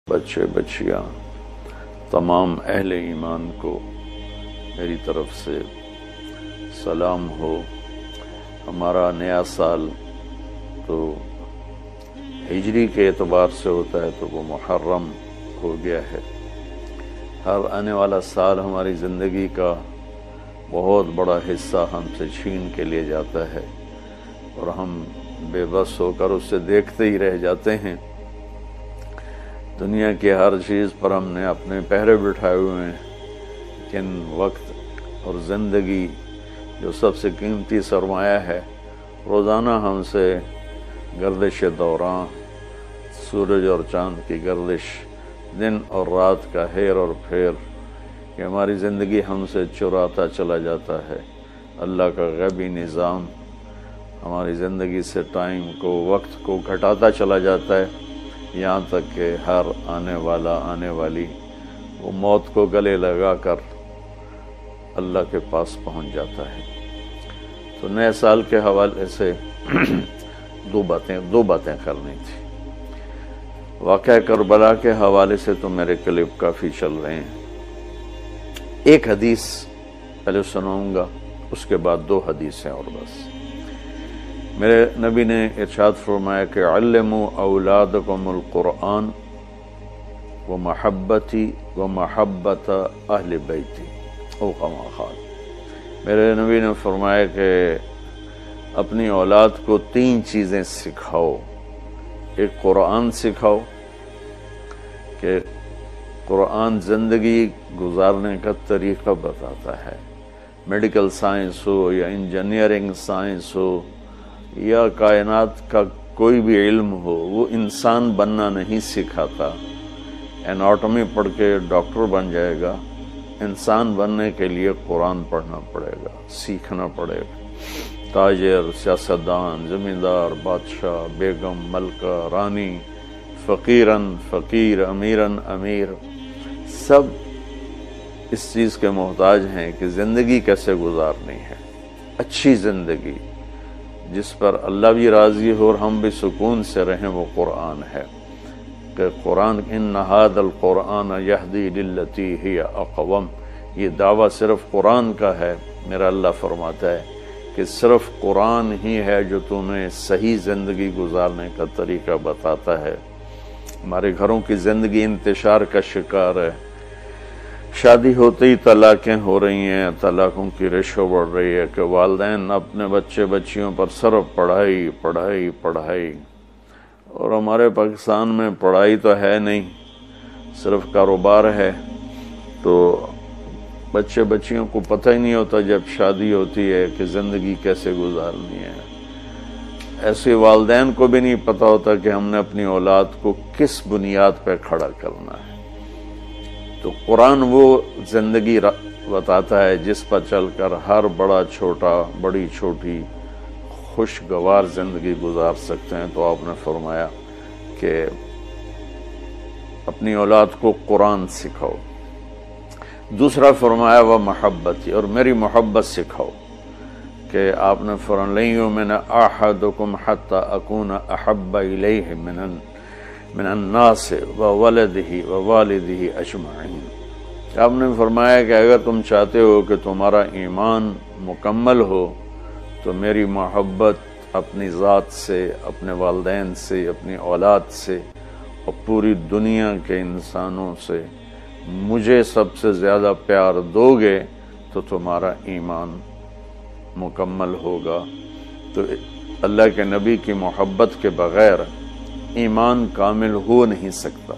بچے بچیاں تمام اہل ایمان کو میری طرف سے سلام ہو۔ ہمارا نیا سال تو ہجری کے اعتبار سے ہوتا ہے تو وہ محرم ہو گیا ہے۔ ہر آنے والا سال ہماری زندگی کا بہت بڑا حصہ ہم سے چھین کے لے جاتا ہے اور ہم بے بس ہو کر اسے دیکھتے ہی رہ جاتے ہیں۔ دنیا کی ہر چیز پر ہم نے اپنے پہرے بٹھائے ہوئے ہیں، لیکن وقت اور زندگی جو سب سے قیمتی سرمایہ ہے، روزانہ ہم سے گردش دوران، سورج اور چاند کی گردش، دن اور رات کا ہیر اور پھیر، کہ ہماری زندگی ہم سے چراتا چلا جاتا ہے۔ اللہ کا غیبی نظام ہماری زندگی سے ٹائم کو، وقت کو گھٹاتا چلا جاتا ہے، یہاں تک کہ ہر آنے والی وہ موت کو گلے لگا کر اللہ کے پاس پہنچ جاتا ہے۔ تو نئے سال کے حوالے سے دو باتیں کرنی تھی۔ واقعہ کربلا کے حوالے سے تو میرے کلپ کافی چل رہے ہیں۔ ایک حدیث پہلے سناؤں گا، اس کے بعد دو حدیثیں اور بس۔ میرے نبی نے ارشاد فرمایا کہ علموا اولادکم القرآن و محبتی و محبت اہل بیتی او کما قال۔ میرے نبی نے فرمایا کہ اپنی اولاد کو تین چیزیں سکھاؤ۔ ایک قرآن سکھاؤ کہ قرآن زندگی گزارنے کا طریقہ بتاتا ہے۔ میڈیکل سائنس ہو یا انجینئرنگ سائنس ہو یا کائنات کا کوئی بھی علم ہو، وہ انسان بننا نہیں سکھاتا۔ اناٹومی پڑھ کے ڈاکٹر بن جائے گا، انسان بننے کے لیے قرآن پڑھنا پڑے گا، سیکھنا پڑے گا۔ تاجر، سیاستدان، زمیندار، بادشاہ، بیگم، ملکہ، رانی، فقیرن فقیر، امیرن امیر، سب اس چیز کے محتاج ہیں کہ زندگی کیسے گزارنی ہے، اچھی زندگی جس پر اللہ بھی راضی ہو اور ہم بھی سکون سے رہیں، وہ قرآن ہے۔ کہ قرآن ان ھذا القرآن یہدی للتی ہی اقوم، یہ دعویٰ صرف قرآن کا ہے۔ میرا اللہ فرماتا ہے کہ صرف قرآن ہی ہے جو تمہیں صحیح زندگی گزارنے کا طریقہ بتاتا ہے۔ ہمارے گھروں کی زندگی انتشار کا شکار ہے۔ شادی ہوتے ہی طلاقیں ہو رہی ہیں، طلاقوں کی ریشو بڑھ رہی ہے کہ والدین اپنے بچے بچیوں پر صرف پڑھائی پڑھائی پڑھائی، اور ہمارے پاکستان میں پڑھائی تو ہے نہیں، صرف کاروبار ہے۔ تو بچے بچیوں کو پتہ ہی نہیں ہوتا جب شادی ہوتی ہے کہ زندگی کیسے گزارنی ہے۔ ایسے والدین کو بھی نہیں پتہ ہوتا کہ ہم نے اپنی اولاد کو کس بنیاد پہ کھڑا کرنا ہے۔ تو قرآن وہ زندگی بتاتا ہے جس پر چل کر ہر بڑا چھوٹا، بڑی چھوٹی خوشگوار زندگی گزار سکتے ہیں۔ تو آپ نے فرمایا کہ اپنی اولاد کو قرآن سکھاؤ۔ دوسرا فرمایا وہ محبت، اور میری محبت سکھاؤ کہ آپ نے فرمایا لن یؤمن احدکم حتی اکون احب الیہ من الناس وولدہ ووالدہ اجمعین۔ آپ نے فرمایا کہ اگر تم چاہتے ہو کہ تمہارا ایمان مکمل ہو تو میری محبت اپنی ذات سے، اپنے والدین سے، اپنی اولاد سے اور پوری دنیا کے انسانوں سے مجھے سب سے زیادہ پیار دو گے تو تمہارا ایمان مکمل ہوگا۔ تو اللہ کے نبی کی محبت کے بغیر ایمان کامل ہو نہیں سکتا۔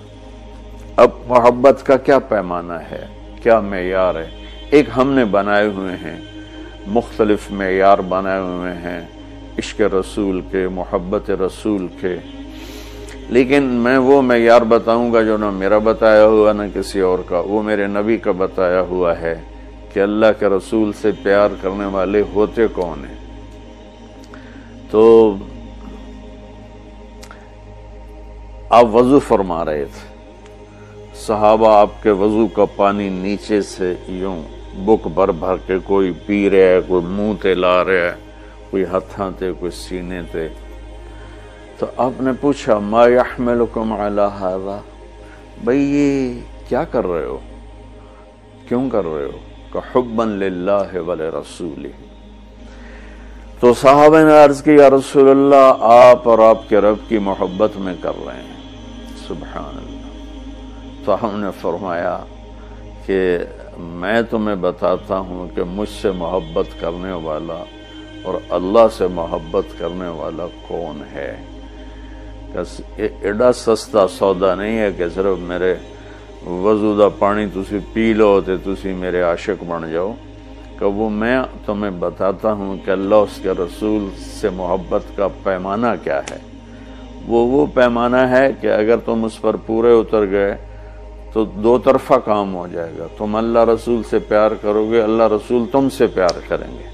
اب محبت کا کیا پیمانہ ہے، کیا معیار ہے؟ ایک ہم نے بنائے ہوئے ہیں، مختلف معیار بنائے ہوئے ہیں عشق رسول کے، محبت رسول کے، لیکن میں وہ معیار بتاؤں گا جو نہ میرا بتایا ہوا نہ کسی اور کا، وہ میرے نبی کا بتایا ہوا ہے کہ اللہ کے رسول سے پیار کرنے والے ہوتے کون ہیں۔ تو آپ وضو فرما رہے تھے، صحابہ آپ کے وضو کا پانی نیچے سے یوں بک بھر بھر کے کوئی پی رہا ہے، کوئی منہ تے لا رہا ہے، کوئی ہتھاں تے، کوئی سینے تے۔ تو آپ نے پوچھا ما یحملکم علی ھذا، بھئی یہ کیا کر رہے ہو، کیوں کر رہے ہو؟ کہ حباً للہ ولرسولہ۔ تو صحابہ نے عرض کی یا رسول اللہ آپ اور آپ کے رب کی محبت میں کر رہے ہیں۔ سبحان اللہ۔ تو ہم نے فرمایا کہ میں تمہیں بتاتا ہوں کہ مجھ سے محبت کرنے والا اور اللہ سے محبت کرنے والا کون ہے۔ ایڈا سستا سودا نہیں ہے کہ صرف میرے وضو دا پانی تسی پی لو تے تسی میرے عاشق بن جاؤ، کہ وہ میں تمہیں بتاتا ہوں کہ اللہ اس کے رسول سے محبت کا پیمانہ کیا ہے۔ وہ پیمانہ ہے کہ اگر تم اس پر پورے اتر گئے تو دو طرفہ کام ہو جائے گا، تم اللہ رسول سے پیار کرو گے، اللہ رسول تم سے پیار کریں گے۔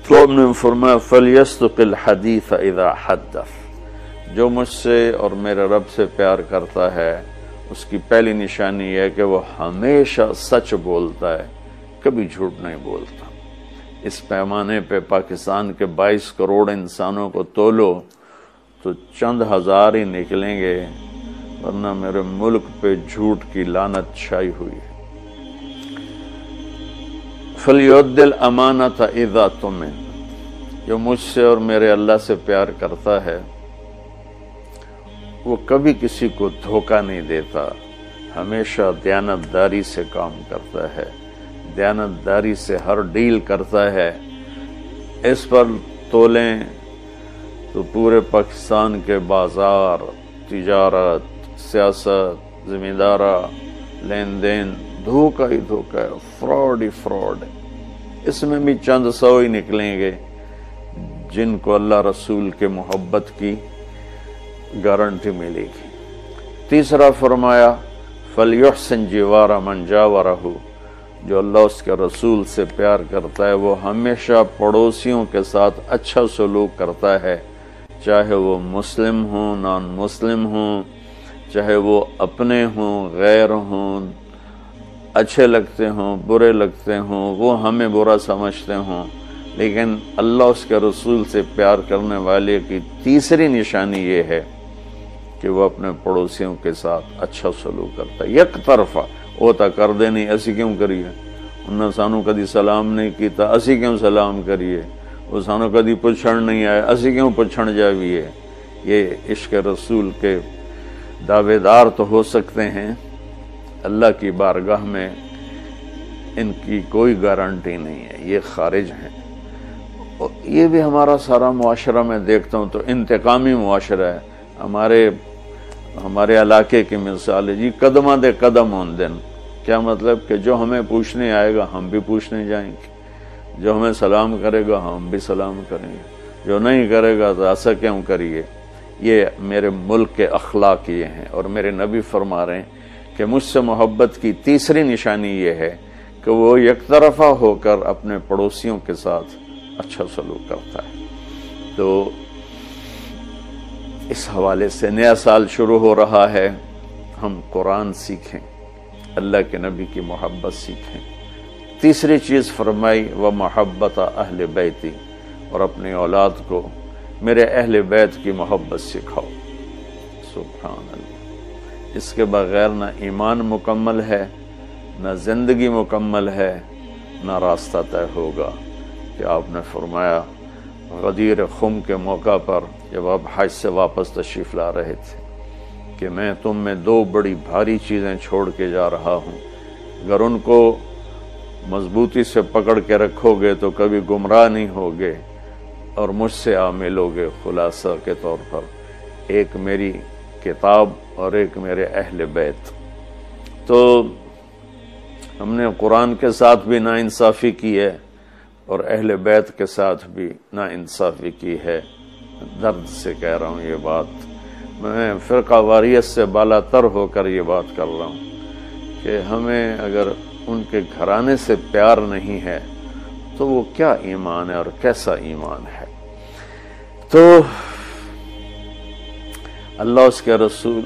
تو ہم نے فرمایا فَلْيَصْدُقِ الْحَدِيثَ إِذَا حَدَّثَ، جو مجھ سے اور میرے رب سے پیار کرتا ہے اس کی پہلی نشانی یہ ہے کہ وہ ہمیشہ سچ بولتا ہے، کبھی جھوٹ نہیں بولتا۔ اس پیمانے پہ پاکستان کے 22 کروڑ انسانوں کو تولو تو چند ہزار ہی نکلیں گے، ورنہ میرے ملک پہ جھوٹ کی لعنت چھائی ہوئی ہے۔ فَلْيُؤَدِّ الْأَمَانَةَ إِذَا تُؤْمِنَ، جو مجھ سے اور میرے اللہ سے پیار کرتا ہے وہ کبھی کسی کو دھوکہ نہیں دیتا، ہمیشہ دیانتداری سے کام کرتا ہے، دیانتداری سے ہر ڈیل کرتا ہے۔ اس پر تولیں تو پورے پاکستان کے بازار، تجارت، سیاست، زمیندارہ، لین دین دھوکہ ہی دھوکہ ہے، فراڈ ہی فراڈ ہے۔ اس میں بھی چند سو ہی نکلیں گے جن کو اللہ رسول کے محبت کی گارنٹی ملے گی۔ تیسرا فرمایا فَلْيُحْسِنْ جِوَارَ مَنْ جَاوَرَهُ، جو اللہ اس کے رسول سے پیار کرتا ہے وہ ہمیشہ پڑوسیوں کے ساتھ اچھا سلوک کرتا ہے، چاہے وہ مسلم ہوں نان مسلم ہوں، چاہے وہ اپنے ہوں غیر ہوں، اچھے لگتے ہوں برے لگتے ہوں، وہ ہمیں برا سمجھتے ہوں، لیکن اللہ اس کے رسول سے پیار کرنے والے کی تیسری نشانی یہ ہے کہ وہ اپنے پڑوسیوں کے ساتھ اچھا سلوک کرتا ہے۔ یک طرفہ وہ تا کر دے نہیں، اسی کیوں کریے، انہوں نے سانو کدی سلام نہیں کیتا، اسی کیوں سلام کریے، وہ سانو کدی پچھڑ نہیں آئے، اسی کیوں پچھڑ جاویے۔ یہ عشق رسول کے دعوے دار تو ہو سکتے ہیں، اللہ کی بارگاہ میں ان کی کوئی گارنٹی نہیں ہے، یہ خارج ہیں۔ یہ بھی ہمارا سارا معاشرہ میں دیکھتا ہوں تو انتقامی معاشرہ ہے۔ ہمارے علاقے کی مثال ہے جی، قدمہ دے قدم ہون دن، کیا مطلب کہ جو ہمیں پوچھنے آئے گا ہم بھی پوچھنے جائیں گے، جو ہمیں سلام کرے گا ہم بھی سلام کریں گے، جو نہیں کرے گا تو ایسا کیوں کریے۔ یہ میرے ملک کے اخلاق یہ ہیں، اور میرے نبی فرما رہے ہیں کہ مجھ سے محبت کی تیسری نشانی یہ ہے کہ وہ یک طرفہ ہو کر اپنے پڑوسیوں کے ساتھ اچھا سلوک کرتا ہے۔ تو اس حوالے سے نیا سال شروع ہو رہا ہے، ہم قرآن سیکھیں، اللہ کے نبی کی محبت سیکھیں۔ تیسری چیز فرمائی وَمَحَبَّةَ أَهْلِ بَيْتِ، اور اپنی اولاد کو میرے اہل بیت کی محبت سکھاؤ۔ سبحان اللہ، اس کے بغیر نہ ایمان مکمل ہے، نہ زندگی مکمل ہے، نہ راستہ طے ہوگا۔ کہ آپ نے فرمایا غدیر خم کے موقع پر جب آپ حج سے واپس تشریف لا رہے تھے کہ میں تم میں دو بڑی بھاری چیزیں چھوڑ کے جا رہا ہوں، اگر ان کو مضبوطی سے پکڑ کے رکھو گے تو کبھی گمراہ نہیں ہوگے اور مجھ سے آ ملوگے۔ خلاصہ کے طور پر ایک میری کتاب اور ایک میرے اہل بیت۔ تو ہم نے قرآن کے ساتھ بھی ناانصافی کی ہے اور اہل بیت کے ساتھ بھی ناانصافی کی ہے۔ درد سے کہہ رہا ہوں یہ بات، میں فرقہ واریت سے بالا تر ہو کر یہ بات کر رہا ہوں کہ ہمیں اگر ان کے گھرانے سے پیار نہیں ہے تو وہ کیا ایمان ہے اور کیسا ایمان ہے۔ تو اللہ اس کے رسول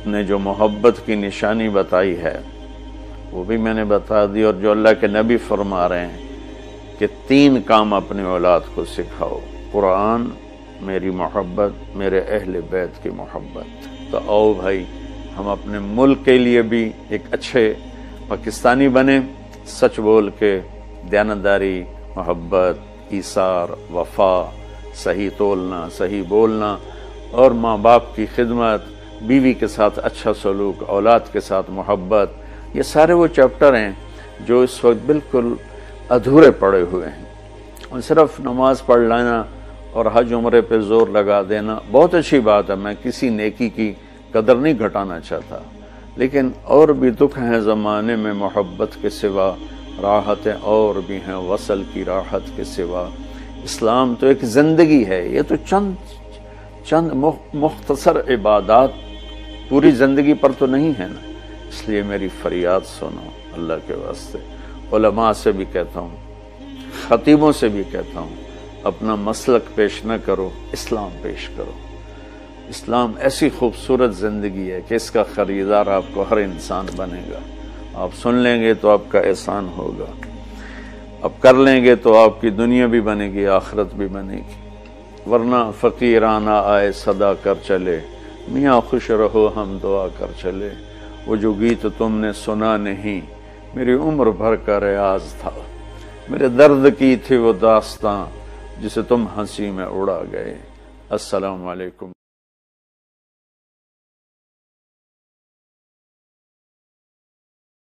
نے جو محبت کی نشانی بتائی ہے وہ بھی میں نے بتا دی، اور جو اللہ کے نبی فرما رہے ہیں کہ 3 کام اپنی اولاد کو سکھاؤ، قرآن، میری محبت، میرے اہل بیت کی محبت۔ تو آؤ بھائی ہم اپنے ملک کے لیے بھی ایک اچھے پاکستانی بنیں، سچ بول کے، دیانتداری، محبت، ایثار، وفا، صحیح تولنا، صحیح بولنا، اور ماں باپ کی خدمت، بیوی کے ساتھ اچھا سلوک، اولاد کے ساتھ محبت، یہ سارے وہ چیپٹر ہیں جو اس وقت بالکل ادھورے پڑے ہوئے ہیں۔ اور صرف نماز پڑھ لینا اور حج عمرے پہ زور لگا دینا بہت اچھی بات ہے، میں کسی نیکی کی قدر نہیں گھٹانا چاہتا، لیکن اور بھی دکھ ہیں زمانے میں، محبت کے سوا راحتیں اور بھی ہیں، وصل کی راحت کے سوا۔ اسلام تو ایک زندگی ہے، یہ تو چند مختصر عبادات پوری زندگی پر تو نہیں ہے نا۔ اس لیے میری فریاد سنو اللہ کے واسطے، علماء سے بھی کہتا ہوں، خطیبوں سے بھی کہتا ہوں، اپنا مسلک پیش نہ کرو، اسلام پیش کرو۔ اسلام ایسی خوبصورت زندگی ہے کہ اس کا خریدار آپ کو ہر انسان بنے گا۔ آپ سن لیں گے تو آپ کا احسان ہوگا، اب کر لیں گے تو آپ کی دنیا بھی بنے گی، آخرت بھی بنے گی، ورنہ فقیرانہ آئے صدا کر چلے، میاں خوش رہو ہم دعا کر چلے، وہ جو گیت تم نے سنا نہیں میری عمر بھر کا ریاض تھا، میرے درد کی تھی وہ داستاں جسے تم ہنسی میں اڑا گئے۔ السلام علیکم۔